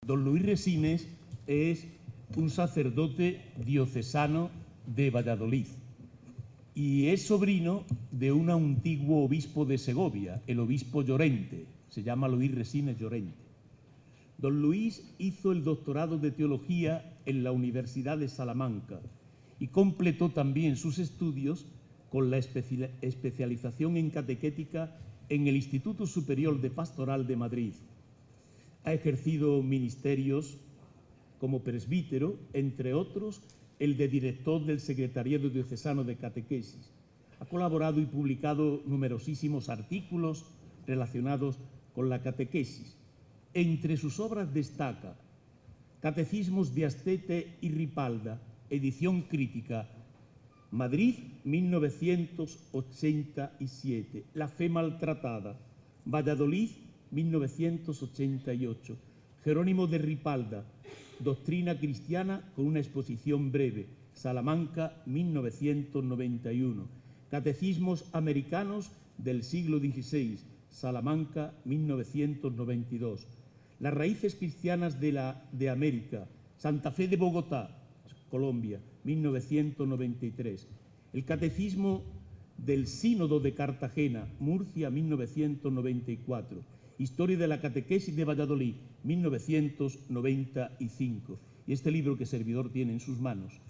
Don Luis Resines es un sacerdote diocesano de Valladolid y es sobrino de un antiguo obispo de Segovia, el obispo Llorente. Se llama Luis Resines Llorente. Don Luis hizo el doctorado de teología en la Universidad de Salamanca y completó también sus estudios con la especialización en catequética en el Instituto Superior de Pastoral de Madrid. Ha ejercido ministerios como presbítero, entre otros, el de director del Secretariado Diocesano de Catequesis. Ha colaborado y publicado numerosísimos artículos relacionados con la catequesis. Entre sus obras destaca Catecismos de Astete y Ripalda, edición crítica, Madrid, 1987, La fe maltratada, Valladolid, 1988, Jerónimo de Ripalda, Doctrina cristiana con una exposición breve, Salamanca, 1991, Catecismos americanos del siglo XVI, Salamanca, 1992, Las raíces cristianas de América, Santa Fe de Bogotá, Colombia, 1993, el Catecismo del Sínodo de Cartagena, Murcia, 1994, Historia de la Catequesis de Valladolid, 1995. Y este libro que servidor tiene en sus manos,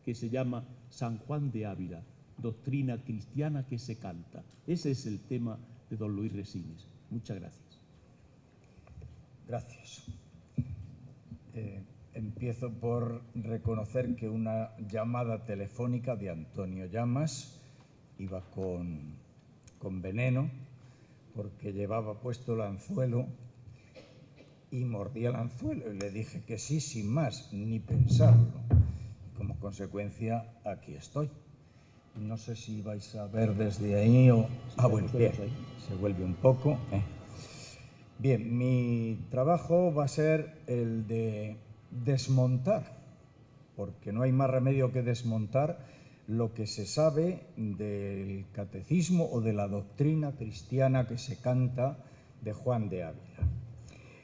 que se llama San Juan de Ávila, Doctrina cristiana que se canta. Ese es el tema de don Luis Resines. Muchas gracias. Gracias. Empiezo por reconocer que una llamada telefónica de Antonio Llamas iba con veneno, porque llevaba puesto el anzuelo y mordía el anzuelo, y le dije que sí, sin más, ni pensarlo. Y como consecuencia, aquí estoy. No sé si vais a ver desde ahí o... bueno, bien, se vuelve un poco. Bien, mi trabajo va a ser el de desmontar, porque no hay más remedio que desmontar lo que se sabe del catecismo o de la doctrina cristiana que se canta de Juan de Ávila.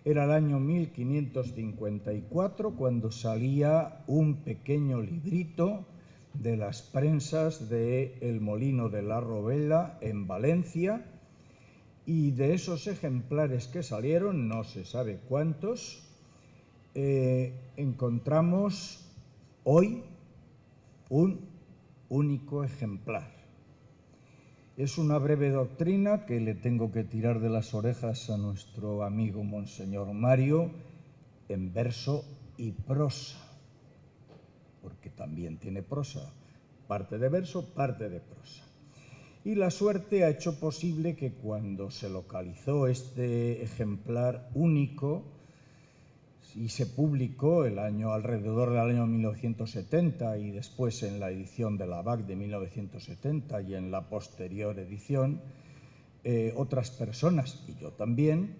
Era el año 1554 cuando salía un pequeño librito de las prensas de El Molino de la Robela en Valencia, y de esos ejemplares que salieron, no se sabe cuántos, encontramos hoy un único ejemplar. Es una breve doctrina que le tengo que tirar de las orejas a nuestro amigo Monseñor Mario en verso y prosa, porque también tiene prosa, parte de verso, parte de prosa. Y la suerte ha hecho posible que cuando se localizó este ejemplar único y se publicó alrededor del año 1970 y después en la edición de la BAC de 1970 y en la posterior edición, otras personas, y yo también,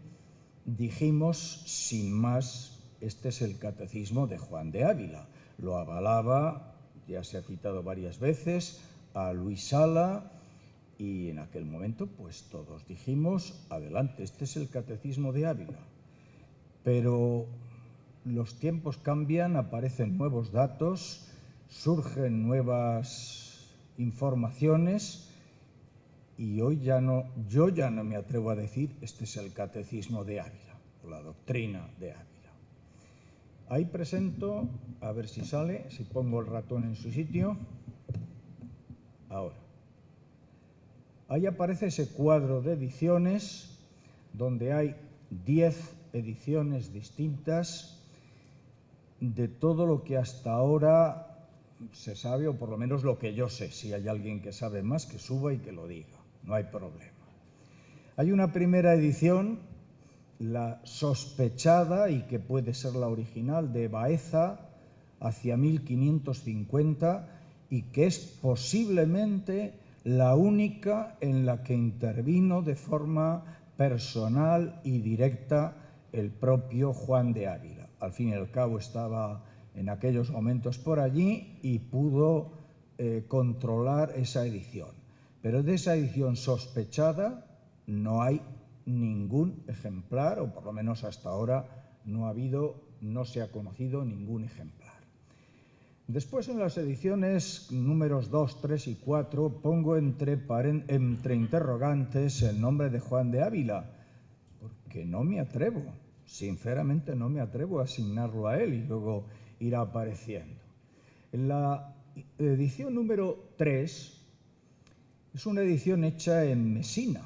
dijimos sin más, este es el catecismo de Juan de Ávila. Lo avalaba, ya se ha citado varias veces, a Luis Sala, y en aquel momento pues todos dijimos, adelante, este es el catecismo de Ávila. Pero los tiempos cambian, aparecen nuevos datos, surgen nuevas informaciones y yo ya no me atrevo a decir este es el catecismo de Ávila o la doctrina de Ávila. Ahí presento, a ver si sale, si pongo el ratón en su sitio. Ahora. Ahí aparece ese cuadro de ediciones donde hay 10 ediciones distintas de todo lo que hasta ahora se sabe, o por lo menos lo que yo sé. Si hay alguien que sabe más, que suba y que lo diga, no hay problema. Hay una primera edición, la sospechada y que puede ser la original, de Baeza hacia 1550, y que es posiblemente la única en la que intervino de forma personal y directa el propio Juan de Ávila. Al fin y al cabo estaba en aquellos momentos por allí y pudo controlar esa edición. Pero de esa edición sospechada no hay ningún ejemplar, o por lo menos hasta ahora no ha habido no se ha conocido ningún ejemplar. Después, en las ediciones números 2, 3 y 4, pongo entre interrogantes el nombre de Juan de Ávila, porque no me atrevo, sinceramente no me atrevo a asignarlo a él y luego irá apareciendo. En la edición número 3 es una edición hecha en Mesina.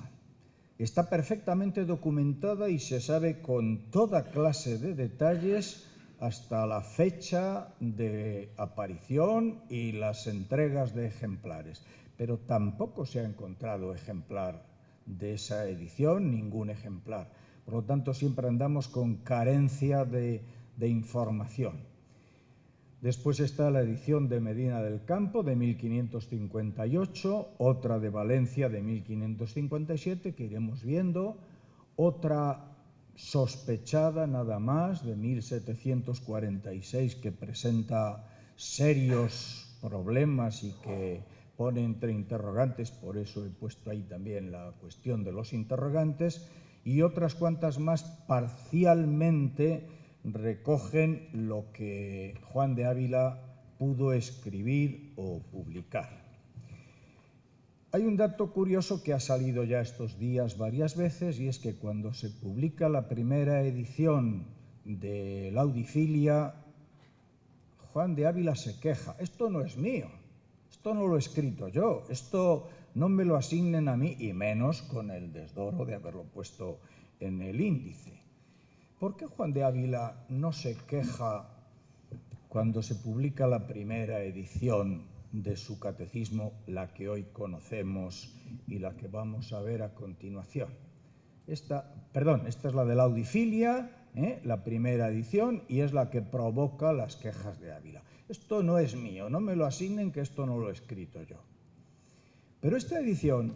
Está perfectamente documentada y se sabe con toda clase de detalles hasta la fecha de aparición y las entregas de ejemplares. Pero tampoco se ha encontrado ejemplar de esa edición, ningún ejemplar. Por lo tanto, siempre andamos con carencia de información. Después está la edición de Medina del Campo de 1558, otra de Valencia de 1557, que iremos viendo, otra sospechada nada más de 1746, que presenta serios problemas y que pone entre interrogantes, por eso he puesto ahí también la cuestión de los interrogantes, y otras cuantas más parcialmente recogen lo que Juan de Ávila pudo escribir o publicar. Hay un dato curioso que ha salido ya estos días varias veces, y es que cuando se publica la primera edición de la Audifilia, Juan de Ávila se queja: esto no es mío, esto no lo he escrito yo, esto no me lo asignen a mí, y menos con el desdoro de haberlo puesto en el índice. ¿Por qué Juan de Ávila no se queja cuando se publica la primera edición de su catecismo, la que hoy conocemos y la que vamos a ver a continuación? Esta es la de la Audifilia, la primera edición, y es la que provoca las quejas de Ávila. Esto no es mío, no me lo asignen, que esto no lo he escrito yo. Pero esta edición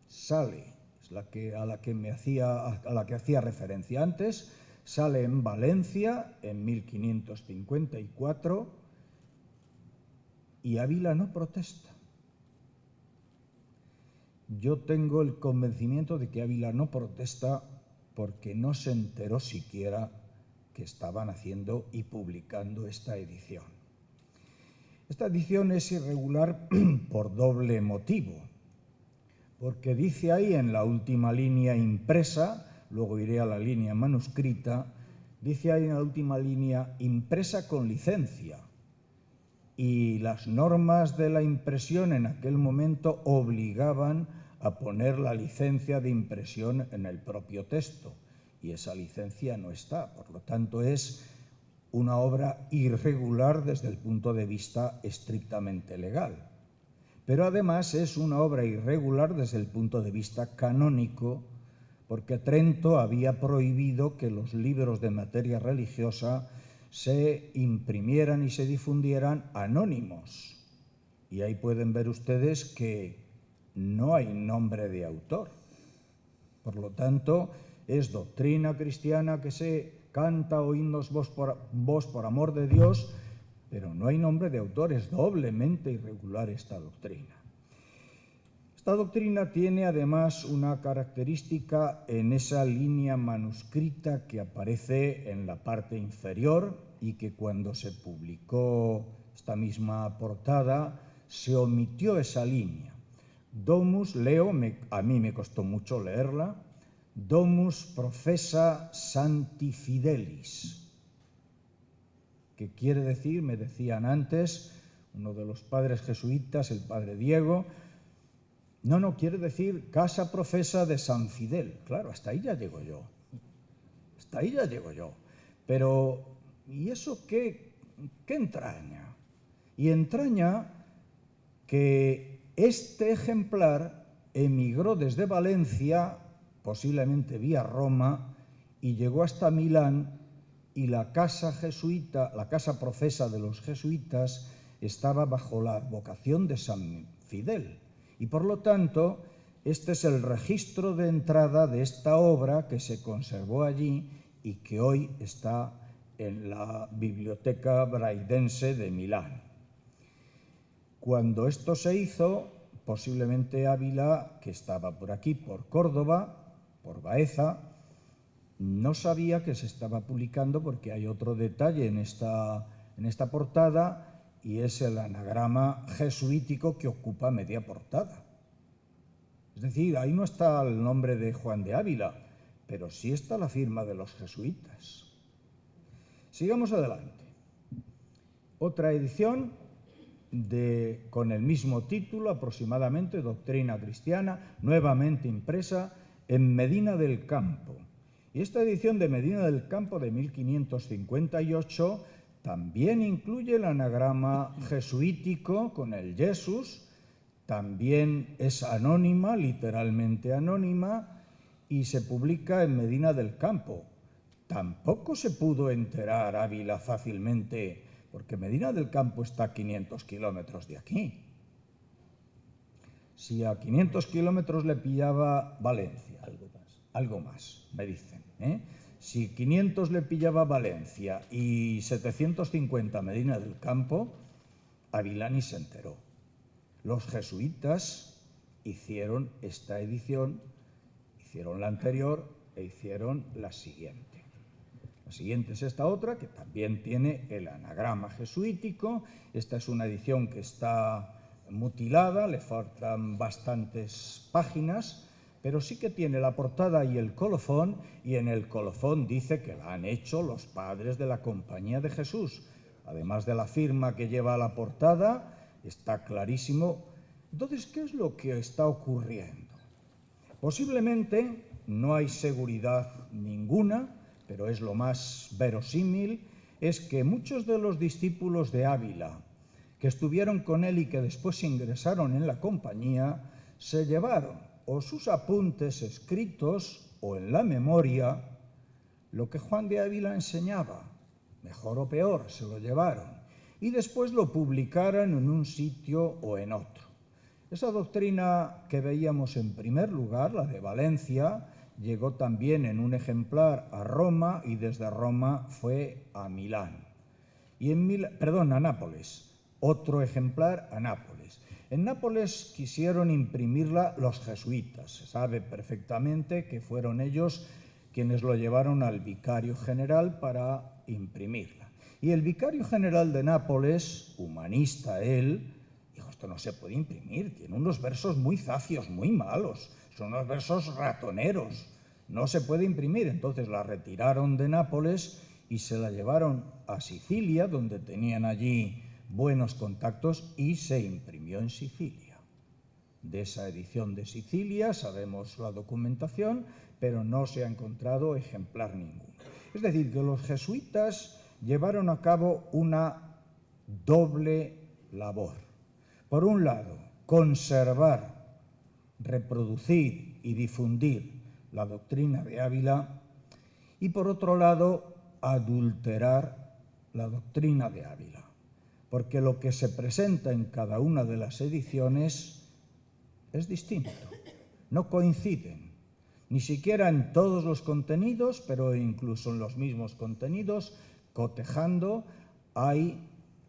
sale, es a la que hacía referencia antes, sale en Valencia en 1554 y Ávila no protesta. Yo tengo el convencimiento de que Ávila no protesta porque no se enteró siquiera que estaban haciendo y publicando esta edición. Esta edición es irregular por doble motivo, porque dice ahí en la última línea impresa, luego iré a la línea manuscrita, dice ahí en la última línea impresa con licencia, y las normas de la impresión en aquel momento obligaban a poner la licencia de impresión en el propio texto, y esa licencia no está, por lo tanto es una obra irregular desde el punto de vista estrictamente legal. Pero además es una obra irregular desde el punto de vista canónico, porque Trento había prohibido que los libros de materia religiosa se imprimieran y se difundieran anónimos. Y ahí pueden ver ustedes que no hay nombre de autor. Por lo tanto, es doctrina cristiana que se canta o himnos vos por amor de Dios, pero no hay nombre de autor. Es doblemente irregular esta doctrina. Esta doctrina tiene además una característica en esa línea manuscrita que aparece en la parte inferior y que cuando se publicó esta misma portada se omitió esa línea. Domus, leo, a mí me costó mucho leerla, Domus professa Sancti Fidelis, que quiere decir, me decían antes, uno de los padres jesuitas, el padre Diego, no, quiere decir casa profesa de San Fidel. Claro, hasta ahí ya llego yo. Pero, ¿y eso qué entraña? Y entraña que este ejemplar emigró desde Valencia, posiblemente vía Roma, y llegó hasta Milán, y la casa jesuita, la casa profesa de los jesuitas, estaba bajo la advocación de San Fidel. Y por lo tanto, este es el registro de entrada de esta obra que se conservó allí y que hoy está en la Biblioteca Braidense de Milán. Cuando esto se hizo, posiblemente Ávila, que estaba por aquí, por Córdoba, por Baeza, No sabía que se estaba publicando porque hay otro detalle en esta portada, y es el anagrama jesuítico que ocupa media portada. Es decir, ahí no está el nombre de Juan de Ávila, pero sí está la firma de los jesuitas. Sigamos adelante. Otra edición con el mismo título, aproximadamente, Doctrina Cristiana, nuevamente impresa en Medina del Campo. Y esta edición de Medina del Campo de 1558 también incluye el anagrama jesuítico con el Jesús, también es anónima, literalmente anónima, y se publica en Medina del Campo. Tampoco se pudo enterar Ávila fácilmente, porque Medina del Campo está a 500 kilómetros de aquí. Si a 500 kilómetros le pillaba Valencia, algo más, me dicen, Si 500 le pillaba Valencia y 750 Medina del Campo, Ávila ni se enteró. Los jesuitas hicieron esta edición, hicieron la anterior e hicieron la siguiente. La siguiente es esta otra, que también tiene el anagrama jesuítico. Esta es una edición que está mutilada, le faltan bastantes páginas, pero sí que tiene la portada y el colofón, y en el colofón dice que la han hecho los padres de la Compañía de Jesús. Además de la firma que lleva la portada, está clarísimo. Entonces, ¿qué es lo que está ocurriendo? Posiblemente no hay seguridad ninguna, pero es lo más verosímil, es que muchos de los discípulos de Ávila que estuvieron con él y que después ingresaron en la compañía, se llevaron o sus apuntes escritos o en la memoria lo que Juan de Ávila enseñaba, mejor o peor, se lo llevaron, y después lo publicaron en un sitio o en otro. Esa doctrina que veíamos en primer lugar, la de Valencia, llegó también en un ejemplar a Roma y desde Roma fue a Milán. Y a Nápoles. Otro ejemplar a Nápoles. En Nápoles quisieron imprimirla los jesuitas. Se sabe perfectamente que fueron ellos quienes lo llevaron al vicario general para imprimirla. Y el vicario general de Nápoles, humanista él, dijo: esto no se puede imprimir, tiene unos versos muy zafios, muy malos. Son unos versos ratoneros, no se puede imprimir. Entonces la retiraron de Nápoles y se la llevaron a Sicilia, donde tenían allí buenos contactos, y se imprimió en Sicilia. De esa edición de Sicilia sabemos la documentación, pero no se ha encontrado ejemplar ninguno. Es decir, que los jesuitas llevaron a cabo una doble labor. Por un lado, conservar, reproducir y difundir la doctrina de Ávila, y por otro lado, adulterar la doctrina de Ávila, porque lo que se presenta en cada una de las ediciones es distinto, no coinciden, ni siquiera en todos los contenidos, pero incluso en los mismos contenidos, cotejando,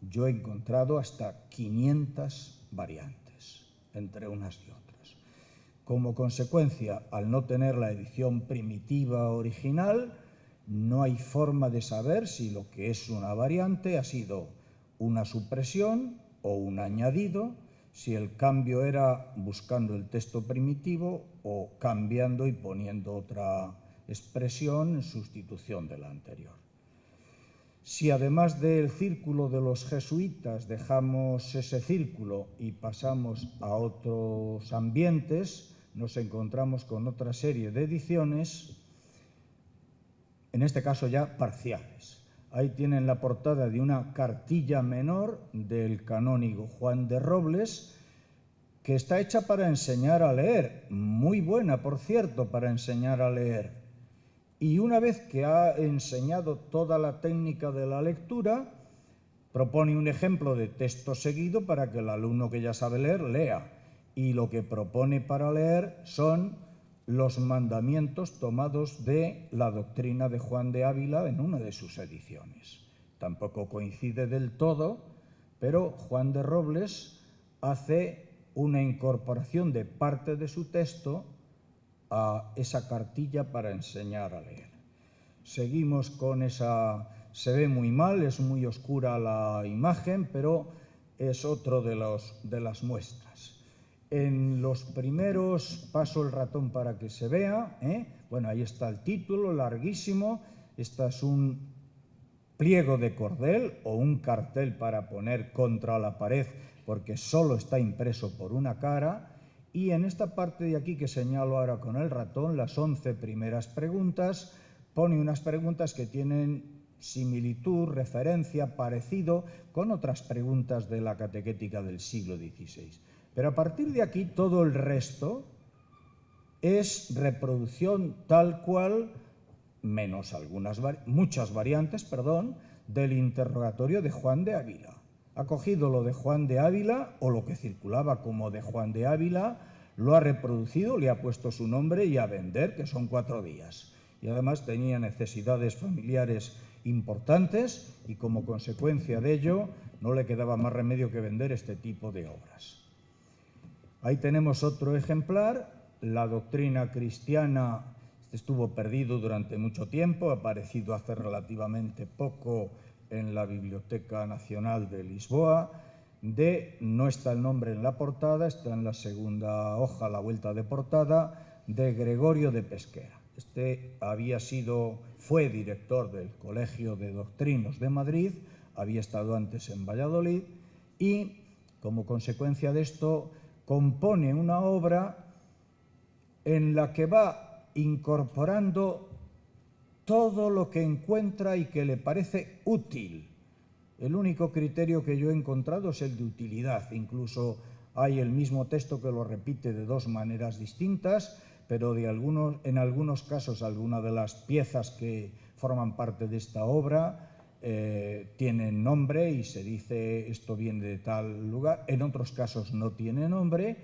yo he encontrado hasta 500 variantes entre unas y otras. Como consecuencia, al no tener la edición primitiva original, no hay forma de saber si lo que es una variante ha sido una supresión o un añadido, si el cambio era buscando el texto primitivo o cambiando y poniendo otra expresión en sustitución de la anterior. Si además del círculo de los jesuitas dejamos ese círculo y pasamos a otros ambientes, nos encontramos con otra serie de ediciones, en este caso ya parciales. Ahí tienen la portada de una cartilla menor del canónigo Juan de Robles, que está hecha para enseñar a leer, muy buena, por cierto, para enseñar a leer. Y una vez que ha enseñado toda la técnica de la lectura, propone un ejemplo de texto seguido para que el alumno que ya sabe leer lea. Y lo que propone para leer son los mandamientos tomados de la doctrina de Juan de Ávila en una de sus ediciones. Tampoco coincide del todo, pero Juan de Robles hace una incorporación de parte de su texto a esa cartilla para enseñar a leer. Seguimos con esa... Se ve muy mal, es muy oscura la imagen, pero es otro de las muestras. En los primeros, paso el ratón para que se vea, bueno, ahí está el título, larguísimo. Este es un pliego de cordel o un cartel para poner contra la pared, porque solo está impreso por una cara. Y en esta parte de aquí que señalo ahora con el ratón, las 11 primeras preguntas, pone unas preguntas que tienen similitud, referencia, parecido con otras preguntas de la catequética del siglo XVI. Pero a partir de aquí todo el resto es reproducción tal cual, menos muchas variantes, del interrogatorio de Juan de Ávila. Ha cogido lo de Juan de Ávila, o lo que circulaba como de Juan de Ávila, lo ha reproducido, le ha puesto su nombre y a vender, que son 4 días. Y además tenía necesidades familiares importantes y como consecuencia de ello no le quedaba más remedio que vender este tipo de obras. Ahí tenemos otro ejemplar, la doctrina cristiana. Este estuvo perdido durante mucho tiempo, ha aparecido hace relativamente poco en la Biblioteca Nacional de Lisboa. No está el nombre en la portada, está en la segunda hoja, la vuelta de portada, de Gregorio de Pesquera. Este fue director del Colegio de Doctrinos de Madrid, había estado antes en Valladolid y, como consecuencia de esto, compone una obra en la que va incorporando todo lo que encuentra y que le parece útil. El único criterio que yo he encontrado es el de utilidad. Incluso hay el mismo texto que lo repite de 2 maneras distintas, pero en algunos casos algunas de las piezas que forman parte de esta obra tienen nombre y se dice esto viene de tal lugar. En otros casos no tiene nombre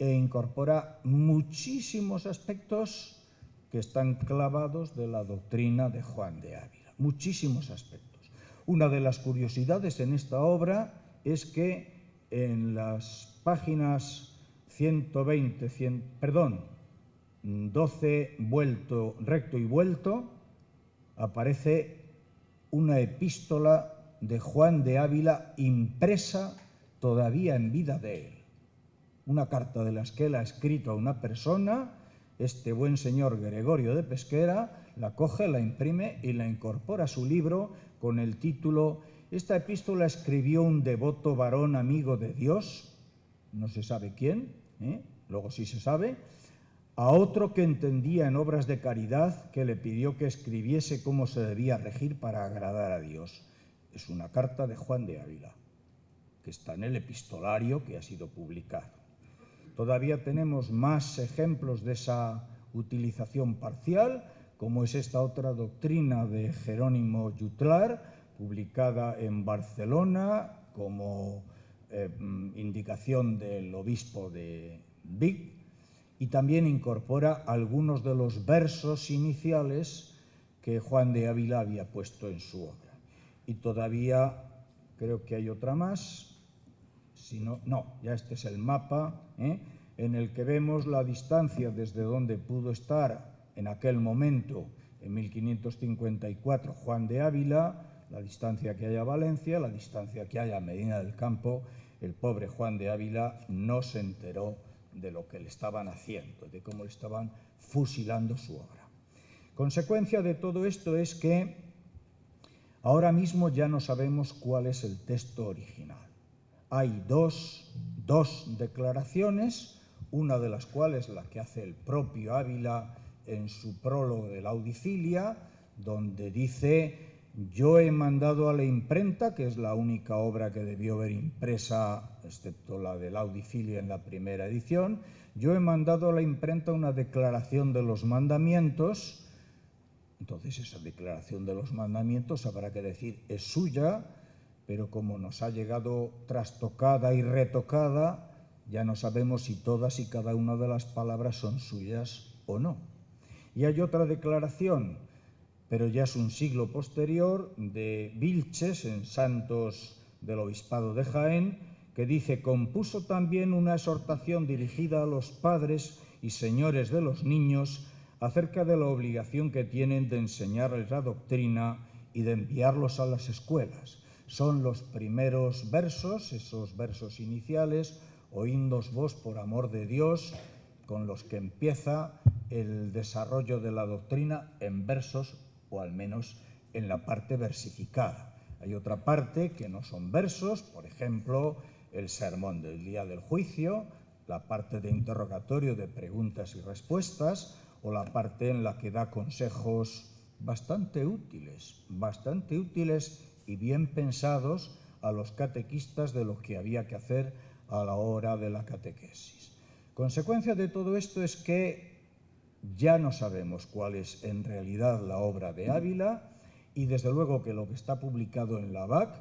e incorpora muchísimos aspectos que están clavados de la doctrina de Juan de Ávila. Muchísimos aspectos. Una de las curiosidades en esta obra es que en las páginas 12 recto y vuelto, aparece una epístola de Juan de Ávila impresa todavía en vida de él. Una carta de las que él ha escrito a una persona, este buen señor Gregorio de Pesquera, la coge, la imprime y la incorpora a su libro con el título «Esta epístola escribió un devoto varón amigo de Dios», no se sabe quién, luego sí se sabe, a otro que entendía en obras de caridad, que le pidió que escribiese cómo se debía regir para agradar a Dios. Es una carta de Juan de Ávila, que está en el epistolario que ha sido publicado. Todavía tenemos más ejemplos de esa utilización parcial, como es esta otra doctrina de Jerónimo Jutlar, publicada en Barcelona como indicación del obispo de Vic, y también incorpora algunos de los versos iniciales que Juan de Ávila había puesto en su obra. Y todavía creo que hay otra más, ya este es el mapa, en el que vemos la distancia desde donde pudo estar en aquel momento, en 1554, Juan de Ávila, la distancia que hay a Valencia, la distancia que hay a Medina del Campo. El pobre Juan de Ávila no se enteró de lo que le estaban haciendo, de cómo le estaban fusilando su obra. Consecuencia de todo esto es que ahora mismo ya no sabemos cuál es el texto original. Hay dos declaraciones, una de las cuales la que hace el propio Ávila en su prólogo de la Audicilia, donde dice: yo he mandado a la imprenta, que es la única obra que debió haber impresa, excepto la de la Audicilia en la primera edición, yo he mandado a la imprenta una declaración de los mandamientos. Entonces esa declaración de los mandamientos habrá que decir es suya, pero como nos ha llegado trastocada y retocada, ya no sabemos si todas y cada una de las palabras son suyas o no. Y hay otra declaración, pero ya es un siglo posterior, de Vilches, en Santos del Obispado de Jaén, que dice: compuso también una exhortación dirigida a los padres y señores de los niños, acerca de la obligación que tienen de enseñarles la doctrina y de enviarlos a las escuelas. Son los primeros versos, esos versos iniciales, oídnos vos por amor de Dios, con los que empieza el desarrollo de la doctrina en versos, o al menos en la parte versificada. Hay otra parte que no son versos, por ejemplo, el sermón del día del juicio, la parte de interrogatorio de preguntas y respuestas, o la parte en la que da consejos bastante útiles y bien pensados a los catequistas de lo que había que hacer a la hora de la catequesis. Consecuencia de todo esto es que ya no sabemos cuál es en realidad la obra de Ávila, y desde luego que lo que está publicado en la BAC,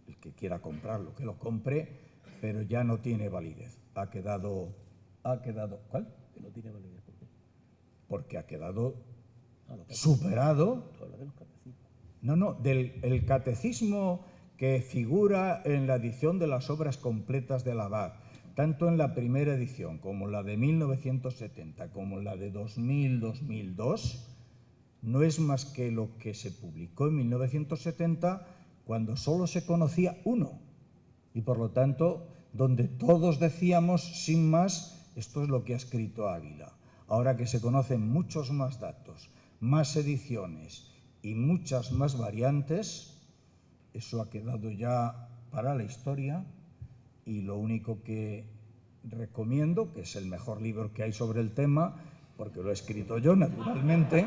el que quiera comprarlo, que lo compre, pero ya no tiene validez. Ha quedado ¿cuál? Que no tiene validez. ¿Por qué? Porque ha quedado superado. No, el catecismo que figura en la edición de las obras completas de la BAC, tanto en la primera edición como en la de 1970, como en la de 2000-2002, no es más que lo que se publicó en 1970, cuando solo se conocía uno, y por lo tanto, donde todos decíamos, sin más, esto es lo que ha escrito Ávila. Ahora que se conocen muchos más datos, más ediciones y muchas más variantes, eso ha quedado ya para la historia, y lo único que recomiendo, que es el mejor libro que hay sobre el tema, porque lo he escrito yo, naturalmente,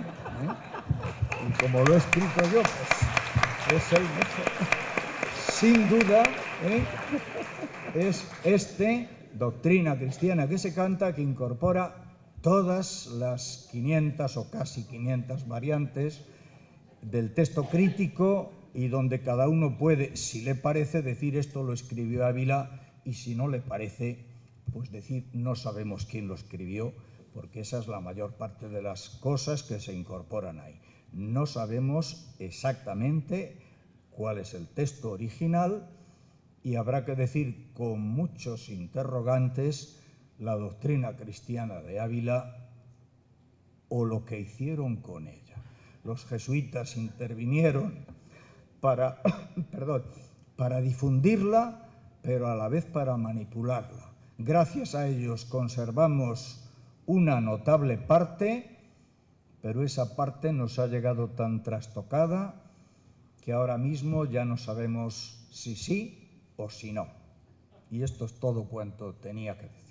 y como lo he escrito yo, pues es el mejor, sin duda, es este, Doctrina Cristiana que se canta, que incorpora todas las 500 o casi 500 variantes del texto crítico, y donde cada uno puede, si le parece, decir esto lo escribió Ávila, y si no le parece, pues decir no sabemos quién lo escribió, porque esa es la mayor parte de las cosas que se incorporan ahí. No sabemos exactamente cuál es el texto original, y habrá que decir con muchos interrogantes la doctrina cristiana de Ávila o lo que hicieron con ella. Los jesuitas intervinieron para difundirla, pero a la vez para manipularla. Gracias a ellos conservamos una notable parte, pero esa parte nos ha llegado tan trastocada que ahora mismo ya no sabemos si sí o si no. Y esto es todo cuanto tenía que decir.